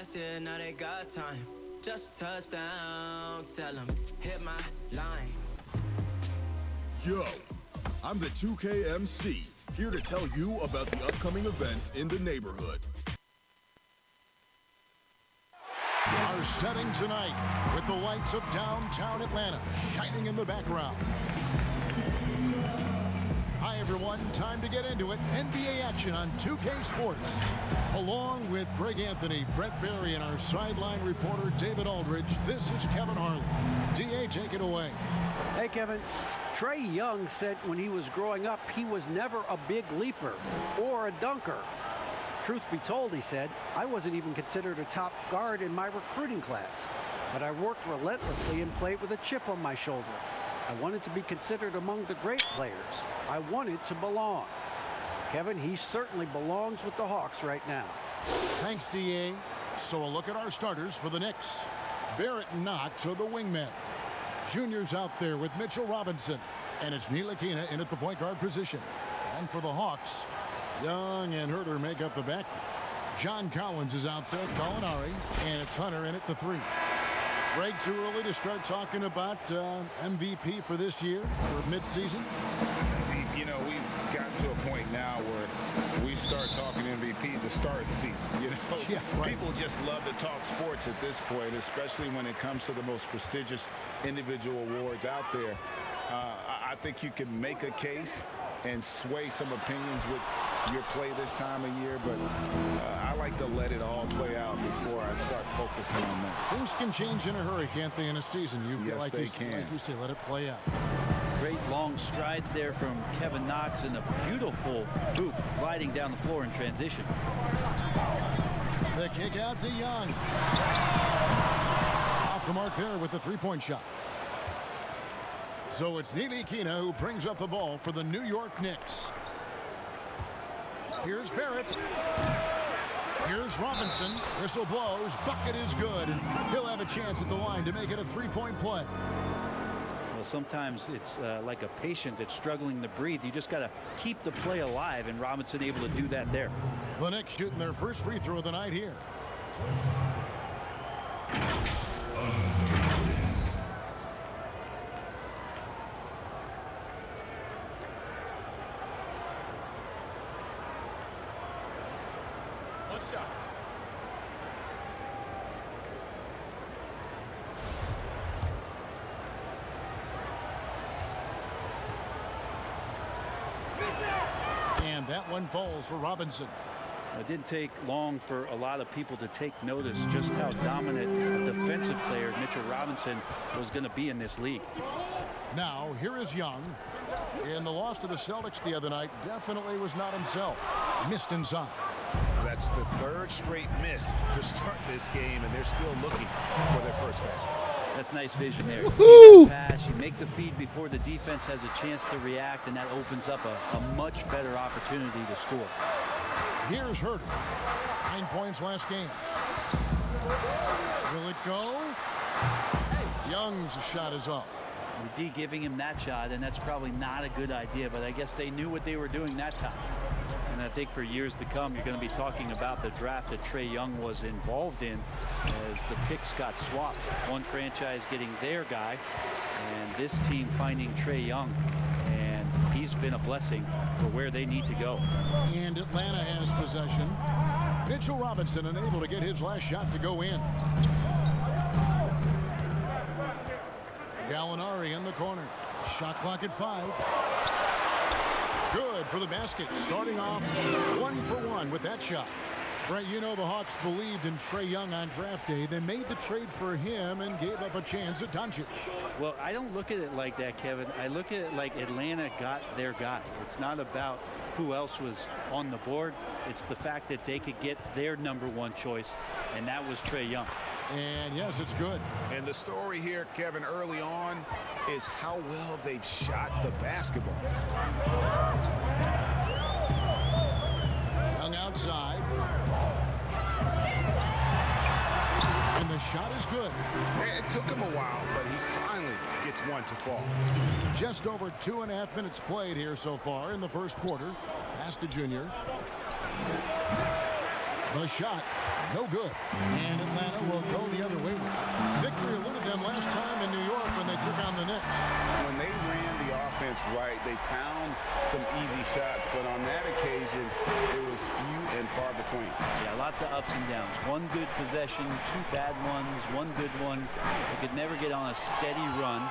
said, now they got time. Just touchdown, tell them, hit my line. Yo, I'm the 2K MC, here to tell you about the upcoming events in the neighborhood. Our setting tonight with the lights of downtown Atlanta shining in the background. Hi everyone, time to get into it. NBA action on 2K Sports. Along with Greg Anthony, Brett Berry, and our sideline reporter David Aldridge, this is Kevin Harlan. DA, take it away. Hey Kevin, Trae Young said when he was growing up he was never a big leaper or a dunker. Truth be told, he said, I wasn't even considered a top guard in my recruiting class, but I worked relentlessly and played with a chip on my shoulder. I wanted to be considered among the great players. I wanted to belong. Kevin, he certainly belongs with the Hawks right now. Thanks, DA. So a look at our starters for the Knicks. Barrett and Knox are the wingmen. Junior's out there with Mitchell Robinson, and it's Ntilikina in at the point guard position. And for the Hawks, Young and Herter make up the back. John Collins is out there, Gallinari, and it's Hunter in at the 3. Greg, too early to start talking about MVP for this year or midseason? You know, we've gotten to a point now where we start talking MVP at the start of the season. You know, yeah, right. People just love to talk sports at this point, especially when it comes to the most prestigious individual awards out there. I think you can make a case and sway some opinions with your play this time of year, but I like to let it all play out before I start focusing on that. Things can change in a hurry, can't they, in a season? Yes, like they can. Like you say, let it play out. Great long strides there from Kevin Knox and a beautiful hoop gliding down the floor in transition. The kick out to Young. Off the mark there with the three-point shot. So it's Ntilikina who brings up the ball for the New York Knicks. Here's Barrett. Here's Robinson. Whistle blows. Bucket is good. And he'll have a chance at the line to make it a three-point play. Well, sometimes it's like a patient that's struggling to breathe. You just got to keep the play alive, and Robinson able to do that there. The Knicks shooting their first free throw of the night here. And that one falls for Robinson. It didn't take long for a lot of people to take notice just how dominant a defensive player Mitchell Robinson was going to be in this league. Now, here is Young. And the loss to the Celtics the other night definitely was not himself. Missed inside. That's the third straight miss to start this game, and they're still looking for their first basket. That's nice vision there. You see that pass, you make the feed before the defense has a chance to react, and that opens up a much better opportunity to score. Here's Herter. 9 points last game. Will it go? Young's shot is off. The D giving him that shot, and that's probably not a good idea, but I guess they knew what they were doing that time. And I think for years to come, you're going to be talking about the draft that Trae Young was involved in as the picks got swapped. One franchise getting their guy, and this team finding Trae Young. And he's been a blessing for where they need to go. And Atlanta has possession. Mitchell Robinson unable to get his last shot to go in. Gallinari in the corner. Shot clock at 5. Good for the basket. Starting off 1 for 1 with that shot. Right, you know the Hawks believed in Trae Young on draft day. They made the trade for him and gave up a chance at Doncic. Well, I don't look at it like that, Kevin. I look at it like Atlanta got their guy. It's not about who else was on the board. It's the fact that they could get their #1 choice, and that was Trae Young. And yes, it's good. And the story here, Kevin, early on is how well they've shot the basketball. Young outside. And the shot is good. It took him a while, but he finally gets one to fall. Just over 2.5 minutes played here so far in the first quarter. Pass to Junior. The shot No good. And Atlanta will go the other way. Victory eluded them last time in New York when they took on the Knicks. When they ran the offense right, they found some easy shots, but on that occasion, it was few and far between. Yeah, lots of ups and downs. One good possession, two bad ones, one good one. They could never get on a steady run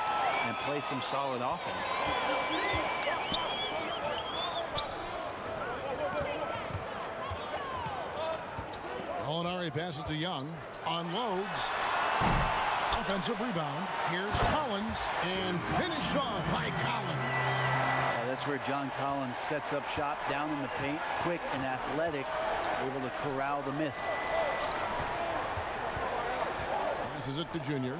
and play some solid offense. Molinari passes to Young, unloads, offensive rebound. Here's Collins, and finished off by Collins. That's where John Collins sets up shop down in the paint, quick and athletic, able to corral the miss. Passes it to Junior.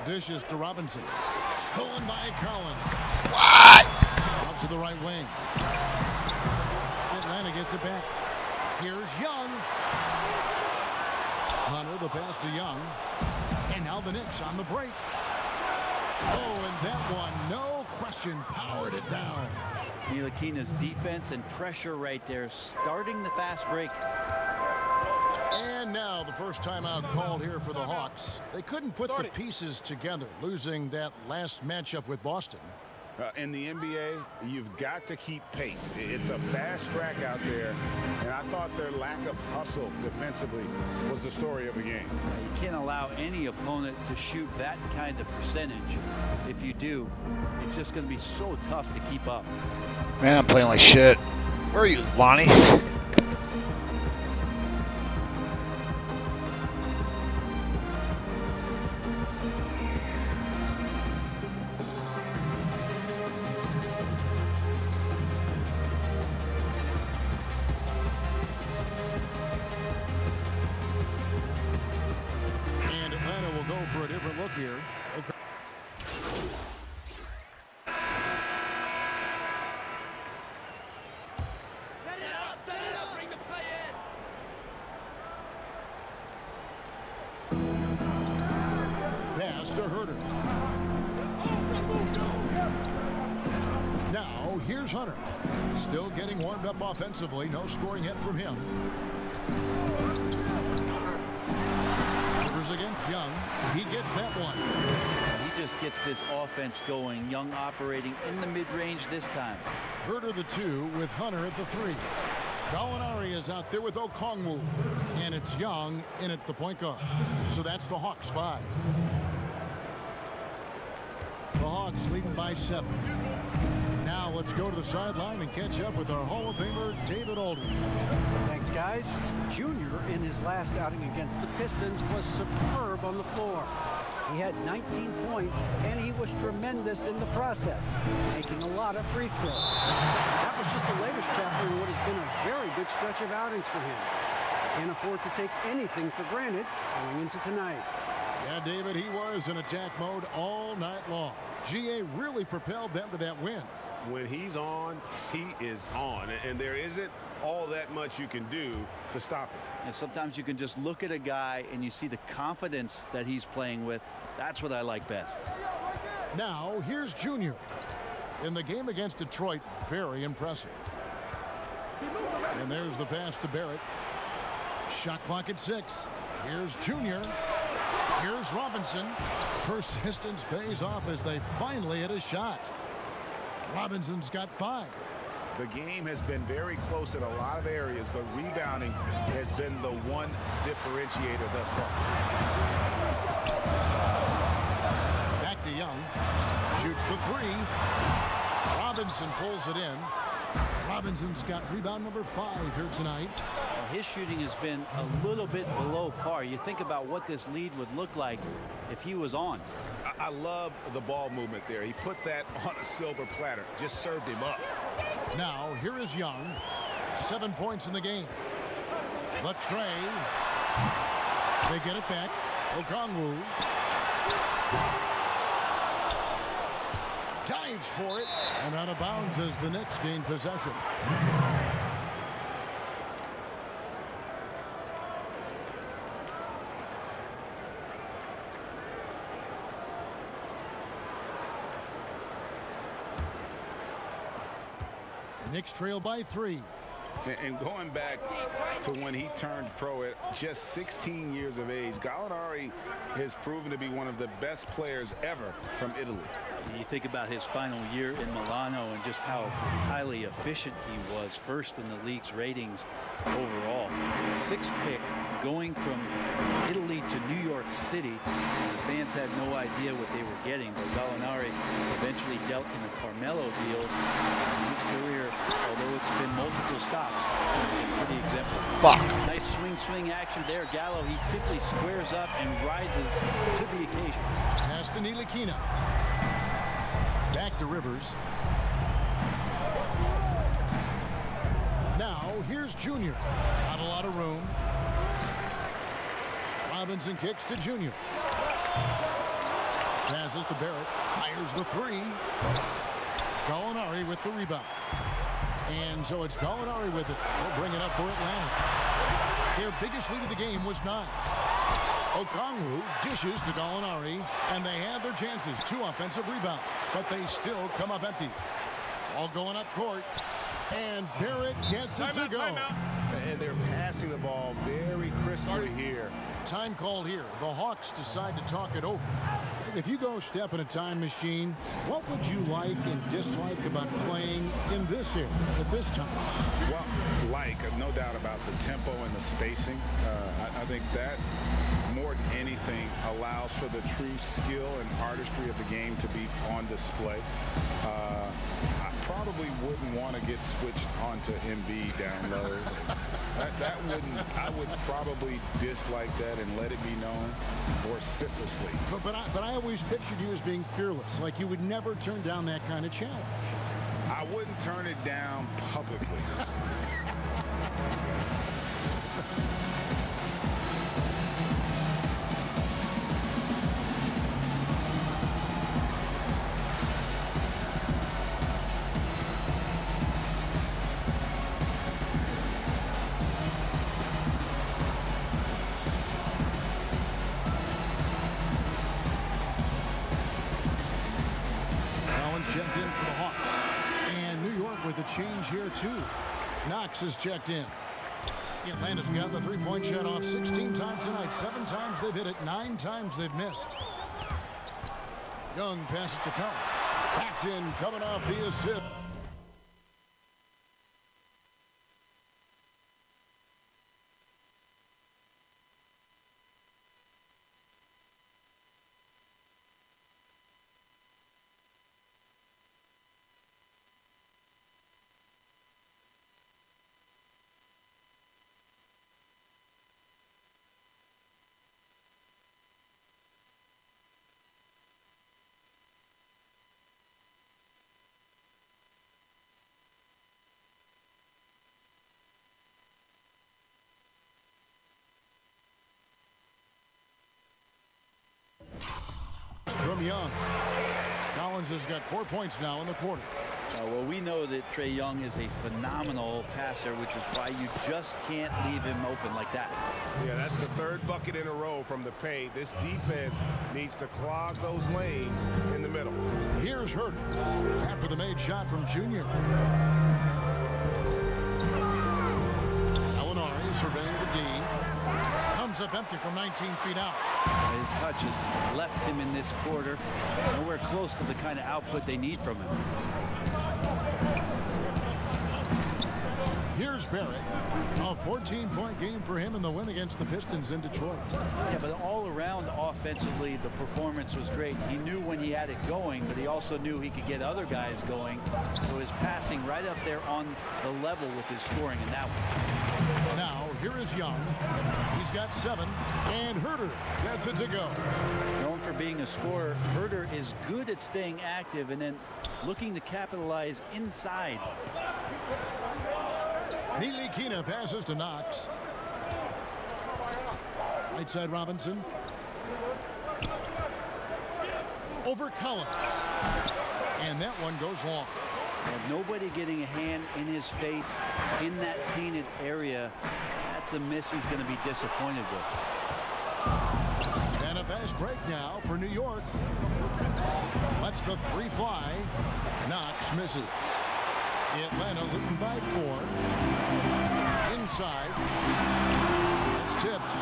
Dishes to Robinson. Stolen by Collins. What? Out to the right wing. Atlanta gets it back. Here's Young. Hunter, the pass to Young. And now the Knicks on the break. Oh, and that one, no question, powered it down. Ntilikina's defense and pressure right there, starting the fast break. And now the first timeout called here for the Hawks. They couldn't put the pieces together, losing that last matchup with Boston. In the NBA, you've got to keep pace. It's a fast track out there, and I thought their lack of hustle defensively was the story of the game. You can't allow any opponent to shoot that kind of percentage. If you do, it's just going to be so tough to keep up. Man, I'm playing like shit. Where are you, Lonnie? For a different look here. Okay. Set it up, bring the play in. Pass to Herter. Now here's Hunter. Still getting warmed up offensively. No scoring hit from him. Against Young. He gets that one. He just gets this offense going. Young operating in the mid-range this time. Herter the 2 with Hunter at the 3. Gallinari is out there with Okongwu. And it's Young in at the point guard. So that's the Hawks 5. The Hawks leading by 7. Now let's go to the sideline and catch up with our Hall of Famer, David Aldridge. Thanks, guys. Junior, in his last outing against the Pistons, was superb on the floor. He had 19 points, and he was tremendous in the process, making a lot of free throws. That was just the latest chapter in what has been a very good stretch of outings for him. Can't afford to take anything for granted going into tonight. Yeah, David, he was in attack mode all night long. GA really propelled them to that win. When he's on, he is on. And there isn't all that much you can do to stop him. And sometimes you can just look at a guy and you see the confidence that he's playing with. That's what I like best. Now, here's Junior. In the game against Detroit, very impressive. And there's the pass to Barrett. Shot clock at 6. Here's Junior. Here's Robinson. Persistence pays off as they finally hit a shot. Robinson's got 5. The game has been very close in a lot of areas, but rebounding has been the one differentiator thus far. Back to Young. Shoots the 3. Robinson pulls it in. Robinson's got rebound number 5 here tonight. His shooting has been a little bit below par. You think about what this lead would look like if he was on. I love the ball movement there. He put that on a silver platter. Just served him up. Now, here is Young. 7 points in the game. Latre. They get it back. Okongwu. Dives for it. And out of bounds as the Knicks gain possession. Knicks trail by 3. And going back to when he turned pro at just 16 years of age, Gallinari has proven to be one of the best players ever from Italy. You think about his final year in Milano and just how highly efficient he was, first in the league's ratings overall. Sixth pick, going from Italy to New York City. The fans had no idea what they were getting, but Gallinari eventually dealt in the Carmelo deal. His career, although it's been multiple stops, has been pretty exemplary. Fuck. Nice swing action there. Gallo, he simply squares up and rises to the occasion. Pass to Ntilikina. Back to Rivers. Now, here's Junior. Not a lot of room. Robinson kicks to Junior. Passes to Barrett. Fires the three. Gallinari with the rebound. And so it's Gallinari with it. They'll bring it up for Atlanta. Their biggest lead of the game was 9. Okongwu dishes to Gallinari, and they had their chances. 2 offensive rebounds, but they still come up empty. All going up court, and Barrett gets it to go. And they're passing the ball very crisply here. Time called here. The Hawks decide to talk it over. If you go step in a time machine, what would you like and dislike about playing in this era at this time? Well, no doubt about the tempo and the spacing. I think that more than anything allows for the true skill and artistry of the game to be on display. I probably wouldn't want to get switched onto Embiid down low. I would probably dislike that and let it be known vociferously. But I always pictured you as being fearless, like you would never turn down that kind of challenge. I wouldn't turn it down publicly. Checked in for the Hawks. And New York with a change here, too. Knox is checked in. Atlanta's got the three-point shot off 16 times tonight. 7 times they've hit it. 9 times they've missed. Young passes to Collins. Paxson coming off the assist. From Young. Collins has got 4 points now in the quarter. Well, we know that Trae Young is a phenomenal passer, which is why you just can't leave him open like that. Yeah, that's the 3rd bucket in a row from the paint. This defense needs to clog those lanes in the middle. Here's Hurt after the made shot from Junior. Gallinari surveying the D. Comes up empty from 19 feet out. His touch has left him in this quarter. Nowhere close to the kind of output they need from him. Here's Barrett. A 14-point game for him in the win against the Pistons in Detroit. Yeah, but all around offensively, the performance was great. He knew when he had it going, but he also knew he could get other guys going. So his passing right up there on the level with his scoring in that one. Now, here is Young. He's got 7, and Herter gets it to go. Known for being a scorer, Herter is good at staying active and then looking to capitalize inside. Ntilikina passes to Knox. Right side Robinson. Over Collins. And that one goes long. And nobody getting a hand in his face in that painted area. That's a miss he's going to be disappointed with. And a fast break now for New York. Lets the 3 fly. Knox misses. Atlanta leading by 4. Inside. It's tipped.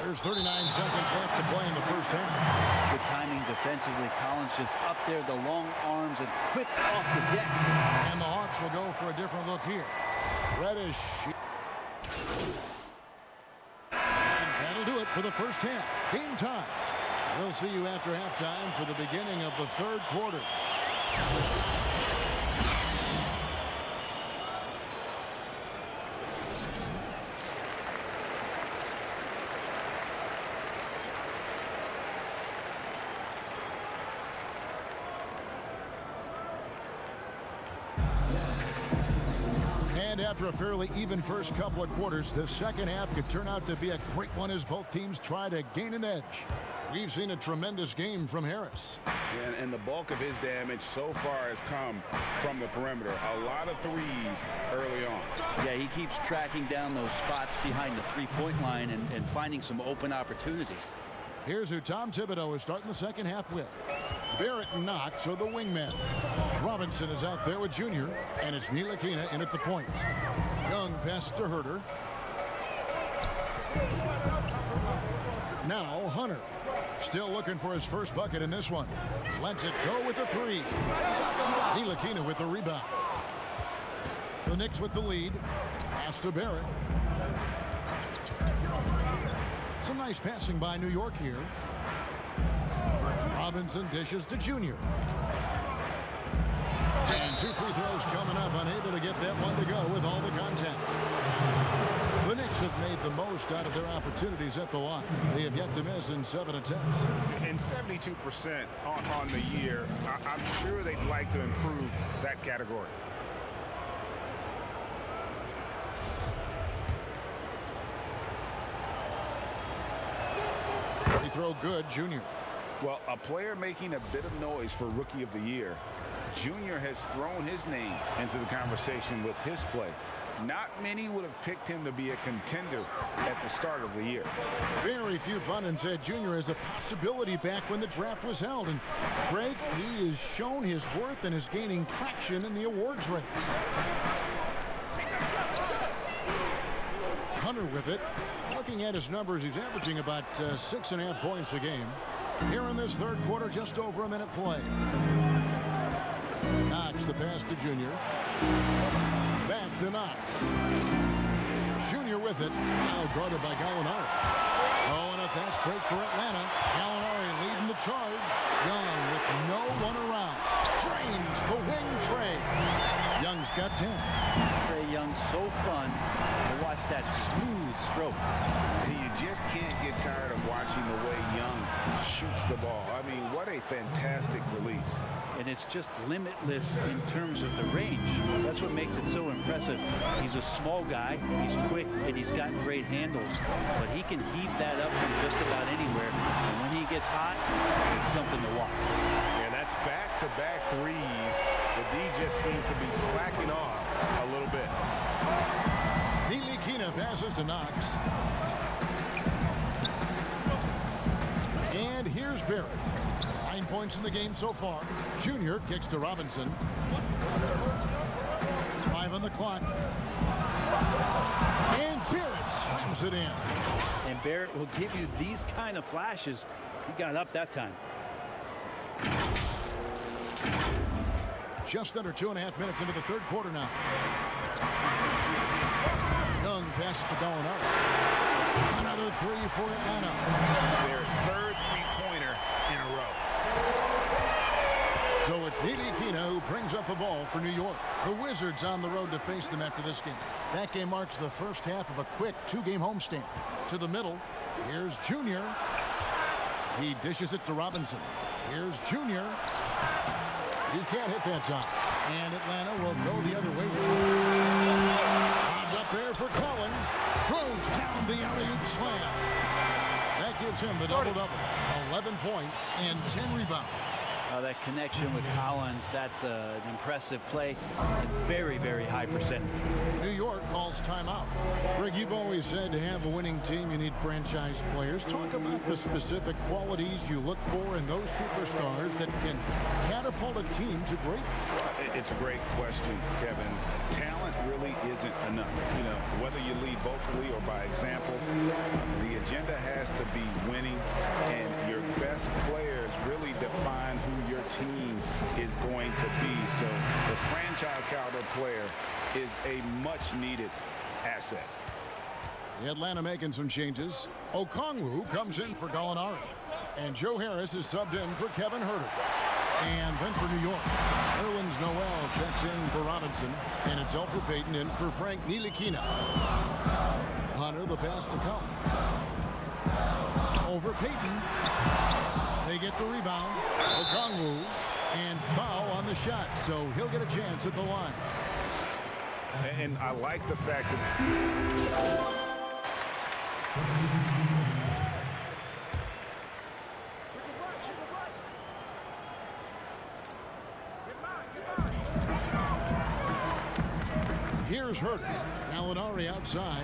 There's 39 seconds left to play in the first half. Good timing defensively. Collins just up there, the long arms, and quick off the deck. And the Hawks will go for a different look here. Reddish. And that'll do it for the first half. Game time. We'll see you after halftime for the beginning of the third quarter. And after a fairly even first couple of quarters, the second half could turn out to be a great one as both teams try to gain an edge. We've seen a tremendous game from Harris. And the bulk of his damage so far has come from the perimeter. A lot of threes early on. Yeah, he keeps tracking down those spots behind the three-point line and finding some open opportunities. Here's who Tom Thibodeau is starting the second half with. Barrett and Knox are the wingmen. Robinson is out there with Junior, and it's Ntilikina in at the point. Young passes to Herter. Now Hunter. Still looking for his first bucket in this one. Lets it go with a 3. Ntilikina with the rebound. The Knicks with the lead. Pass to Barrett. Some nice passing by New York here. Robinson dishes to Junior. And 2 free throws coming up. Unable to get that one to go with all the contact. The Knicks have made the most out of their opportunities at the line. They have yet to miss in 7 attempts. And 72% on the year. I'm sure they'd like to improve that category. Free throw good, Junior. Well, a player making a bit of noise for Rookie of the Year. Junior has thrown his name into the conversation with his play. Not many would have picked him to be a contender at the start of the year. Very few pundits said Junior is a possibility back when the draft was held. And Greg, he has shown his worth and is gaining traction in the awards race. Hunter with it. Looking at his numbers, he's averaging about 6.5 points a game. Here in this third quarter, just over a minute play. Knox the pass to Junior. Back to Knox. Junior with it. Now guarded by Gallinari. Oh, and a fast break for Atlanta. Gallinari leading the charge. Young with no one around. Drains the wing Trey. Young's got 10. Trae Young, so fun to watch that smooth stroke. You just can't get tired of watching the way Young shoots the ball. I mean, what a fantastic release. And it's just limitless in terms of the range. That's what makes it so impressive. He's a small guy, he's quick, and he's got great handles. But he can heave that up from just about anywhere. And when he gets hot, it's something to watch. And that's back-to-back threes. The D just seems to be slacking off a little bit. Ntilikina passes to Knox. And here's Barrett. 9 points in the game so far. Junior kicks to Robinson. 5 on the clock. And Barrett slams it in. And Barrett will give you these kind of flashes. He got up that time. Just under 2.5 minutes into the third quarter now. Young passes to Gallinari. Another 3 for Atlanta. Their third three-pointer in a row. So it's Ntilikina who brings up the ball for New York. The Wizards on the road to face them after this game. That game marks the first half of a quick 2-game homestand. To the middle, here's Junior. He dishes it to Robinson. Here's Junior. He can't hit that time. And Atlanta will go the other way. Bombs up there for Collins. Throws down the alley-oop slam. That gives him the double-double. 11 points and 10 rebounds. That connection with Collins, that's an impressive play and very, very high percentage. New York York calls timeout. Greg, you've always said to have a winning team, you need franchise players. Talk about the specific qualities you look for in those superstars that can catapult a team to greatness. It's a great question, Kevin. Talent really isn't enough. You know, whether you lead vocally or by example, the agenda has to be winning, and your best players really define who your team is going to be. So the franchise caliber player is a much-needed asset. Atlanta making some changes. Okongwu comes in for Gallinari. And Joe Harris is subbed in for Kevin Herter. And then for New York, Erlins Noel checks in for Robinson. And it's Alfred Payton in for Frank Ntilikina. Hunter, the pass to Collins. Over Payton. They get the rebound. Okongwu. And foul on the shot. So he'll get a chance at the line. And I like the fact that... Here's Herter. Gallinari outside.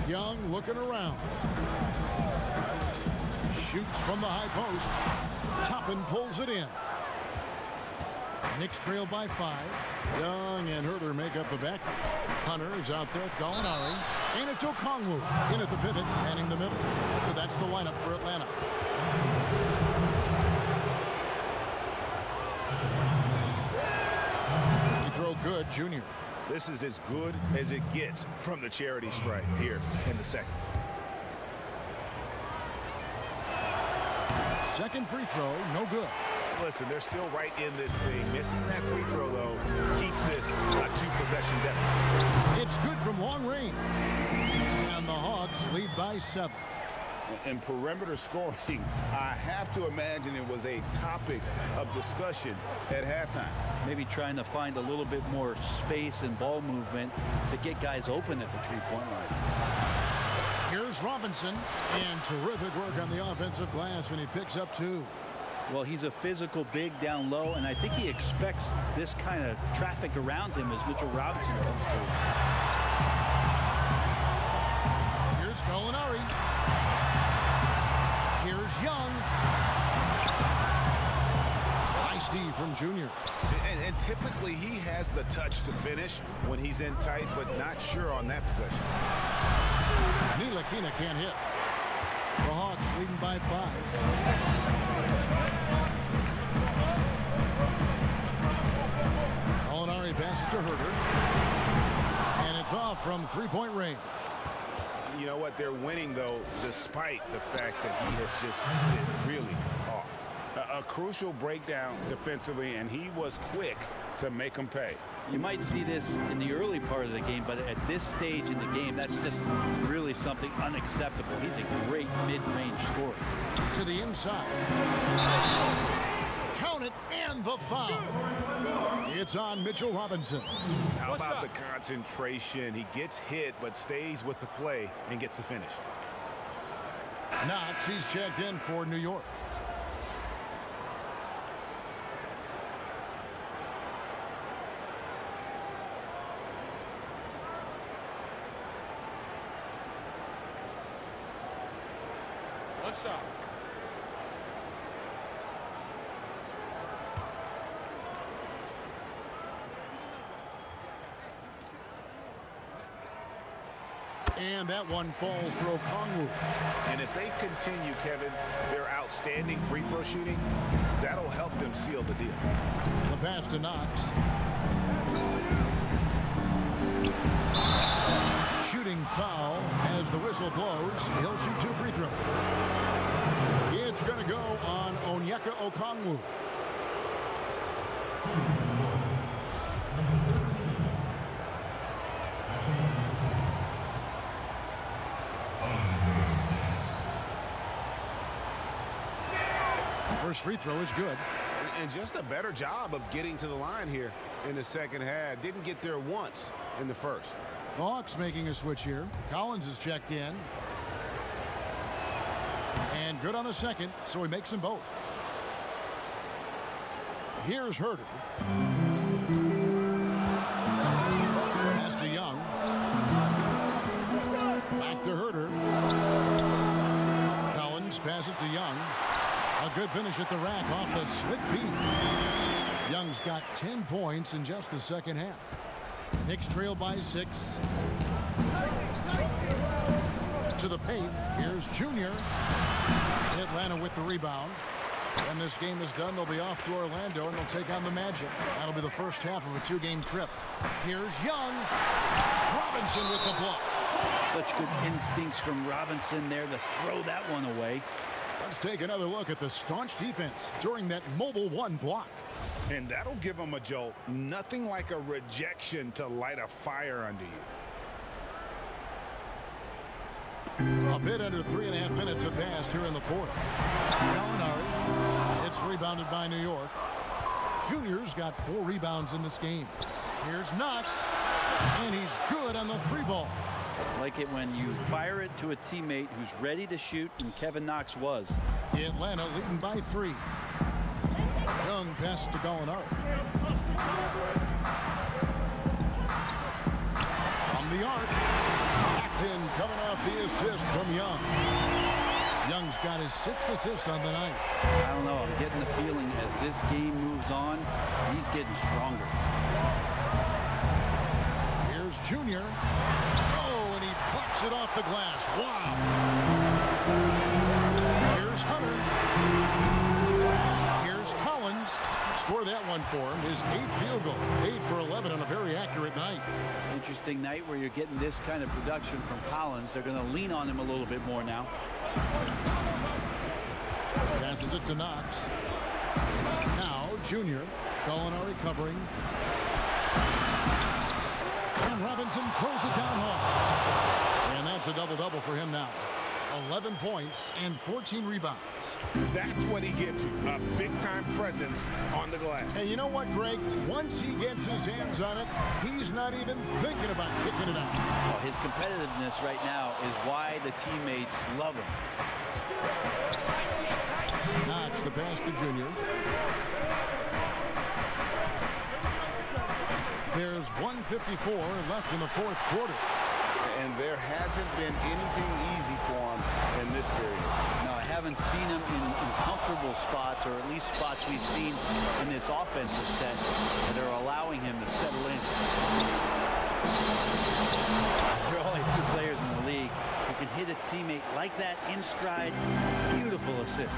Young looking around. Shoots from the high post. Toppin pulls it in. Knicks trail by 5. Young and Herter make up the back. Hunter is out there with Gallinari. And it's Okongwu in at the pivot, manning the middle. So that's the lineup for Atlanta. He throw good, Junior. This is as good as it gets from the charity stripe here in the second. Second free throw, no good. Listen, they're still right in this thing. Missing that free throw, though, keeps this a 2-possession deficit. It's good from long range. And the Hawks lead by 7. In perimeter scoring, I have to imagine it was a topic of discussion at halftime. Maybe trying to find a little bit more space and ball movement to get guys open at the three-point line. Here's Robinson, and terrific work on the offensive glass when he picks up 2. Well, he's a physical big down low, and I think he expects this kind of traffic around him as Mitchell Robinson comes through. Here's Gallinari. Here's Young. Nice D from Junior. And typically he has the touch to finish when he's in tight, but not sure on that possession. Ntilikina can't hit. The Hawks leading by 5. Gallinari passes to Herter. And it's off from three-point range. You know what? They're winning, though, despite the fact that he has just been really off. A crucial breakdown defensively, and he was quick to make them pay. You might see this in the early part of the game, but at this stage in the game, that's just really something unacceptable. He's a great mid-range scorer. To the inside. Count it, and the foul. It's on Mitchell Robinson. How about the concentration? He gets hit, but stays with the play and gets the finish. Knox, he's checked in for New York. What's up? And that one falls for Okongwu. And if they continue, Kevin, their outstanding free throw shooting, that'll help them seal the deal. The pass to Knox. Shooting foul as the whistle blows. He'll shoot 2 free throws. It's going to go on Onyeka Okongwu. First free throw is good. And just a better job of getting to the line here in the second half. Didn't get there once in the first. The Hawks making a switch here. Collins is checked in. And good on the second, so he makes them both. Here's Herter. pass it to Young. A good finish at the rack off the slick feed. Young's got 10 points in just the second half. Knicks trail by 6. To the paint. Here's Junior. Atlanta with the rebound. When this game is done, they'll be off to Orlando, and they'll take on the Magic. That'll be the first half of a 2-game trip. Here's Young. Robinson with the block. Such good instincts from Robinson there to throw that one away. Let's take another look at the staunch defense during that mobile 1 block. And that'll give them a jolt. Nothing like a rejection to light a fire under you. A bit under 3.5 minutes have passed here in the fourth. Gallinari. It's rebounded by New York. Junior's got 4 rebounds in this game. Here's Knox. And he's good on the 3-ball. Like it when you fire it to a teammate who's ready to shoot, and Kevin Knox was. Atlanta leading by 3. Young passes to Gallinari. From the arc. Paxton coming off the assist from Young. Young's got his 6th assist on the night. I don't know. I'm getting the feeling as this game moves on, he's getting stronger. Here's Junior. Oh, and he plucks it off the glass. Wow. Here's Hunter. Here's Collins. Score that one for him. His 8th field goal. 8 for 11 on a very accurate night. Interesting night where you're getting this kind of production from Collins. They're going to lean on him a little bit more now. Passes it to Knox. Now Junior. Gallinari covering. And Robinson throws it down home. And that's a double-double for him now. 11 points and 14 rebounds. That's what he gives you, a big-time presence on the glass. And you know what, Greg? Once he gets his hands on it, he's not even thinking about kicking it out. Well, his competitiveness right now is why the teammates love him. Knox the pass to Junior. There's 1:54 left in the fourth quarter. And there hasn't been anything easy for him in this period. No, I haven't seen him in comfortable spots, or at least spots we've seen in this offensive set that are allowing him to settle in. There are only 2 players in the league who can hit a teammate like that in stride. Beautiful assist.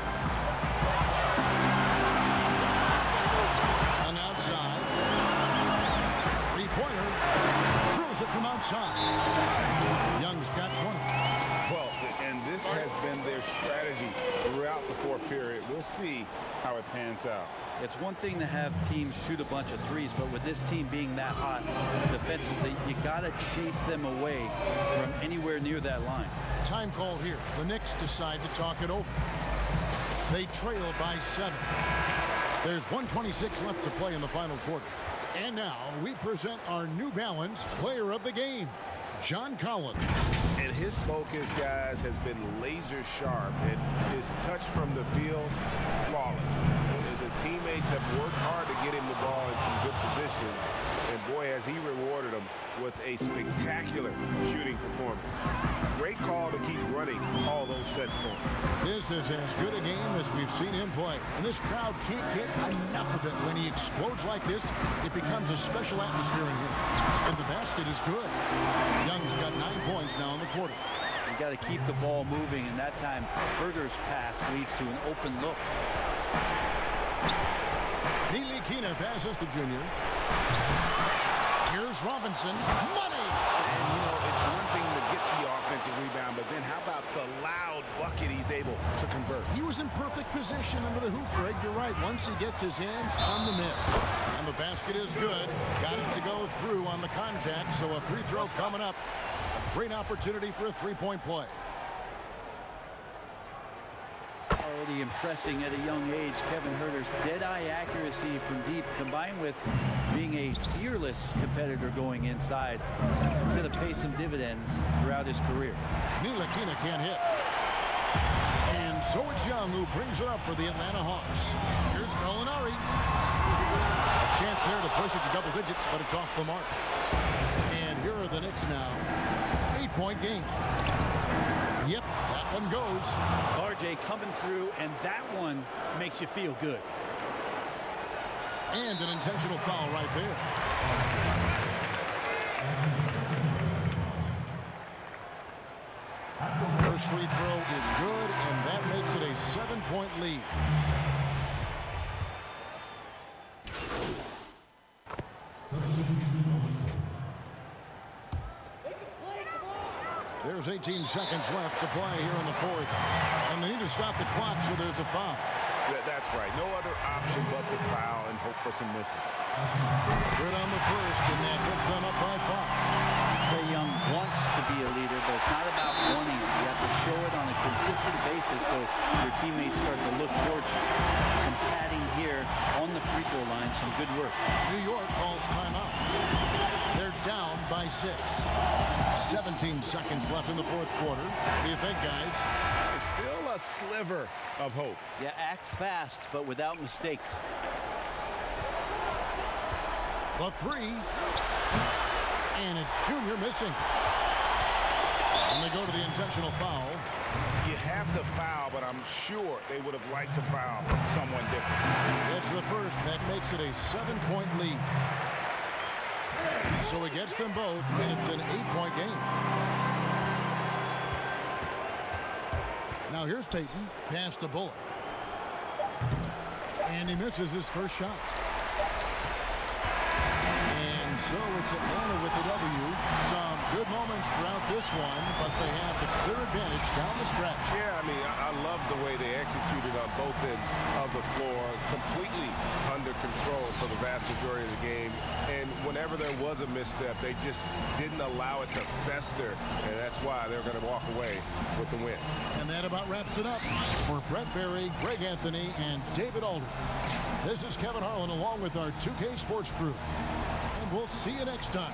On outside. 3-pointer. Throws it from outside. Young's got 20. Well, and this has been their strategy throughout the fourth period. We'll see how it pans out. It's one thing to have teams shoot a bunch of threes, but with this team being that hot defensively, you got to chase them away from anywhere near that line. Time called here. The Knicks decide to talk it over. They trail by 7. There's 1:26 left to play in the final quarter. And now we present our New Balance Player of the Game, John Collins. And his focus, guys, has been laser sharp, and his touch from the field, flawless. The teammates have worked hard to get him the ball in some good position, and boy, has he rewarded them with a spectacular shooting performance. Great call to keep running all those sets for him. This is as good a game as we've seen him play. And this crowd can't get enough of it. When he explodes like this, it becomes a special atmosphere in here. And the basket is good. Young's got 9 points now in the quarter. You got to keep the ball moving, and that time Herder's pass leads to an open look. Ntilikina passes to Junior. Here's Robinson. Money! And, you know, it's one thing to get the offensive rebound, but then how about the loud bucket he's able to convert? He was in perfect position under the hoop, Greg. You're right. Once he gets his hands on the miss. And the basket is good. Got it to go through on the contact, so a free throw coming up. A great opportunity for a 3-point play. Already impressing at a young age, Kevin Herder's dead-eye accuracy from deep, combined with being a fearless competitor going inside. It's going to pay some dividends throughout his career. Ntilikina can't hit. And so it's Young who brings it up for the Atlanta Hawks. Here's Gallinari. A chance there to push it to double digits, but it's off the mark. And here are the Knicks now. 8 8-point game. Yep, that one goes. RJ coming through, and that one makes you feel good. And an intentional foul right there. First free throw is good, and that makes it a 7-point lead. There's 18 seconds left to play here in the fourth. And they need to stop the clock, so there's a foul. That's right. No other option but to foul and hope for some misses. Good on the first, and that puts them up by 5. Trae Young wants to be a leader, but it's not about wanting it. You have to show it on a consistent basis so your teammates start to look towards you. Some padding here on the free throw line, some good work. New York calls timeout. They're down by 6. 17 seconds left in the fourth quarter. What do you think, guys? It's still a sliver of hope. Yeah, act fast, but without mistakes. The three. And it's Junior missing. And they go to the intentional foul. You have to foul, but I'm sure they would have liked to foul someone different. That's the first. That makes it a 7-point lead. So it gets them both, and it's an 8-point game. Now here's Peyton. Pass to Bullock. And he misses his first shot. And so it's Atlanta with the W. Some good moments throughout this one, but they have the clear advantage down the stretch. Yeah, I mean, I love the way they executed on both ends of the floor, completely under control for the vast majority of the game. And whenever there was a misstep, they just didn't allow it to fester, and that's why they're going to walk away with the win. And that about wraps it up for Brett Berry, Greg Anthony, and David Alder. This is Kevin Harlan along with our 2K Sports crew. And we'll see you next time.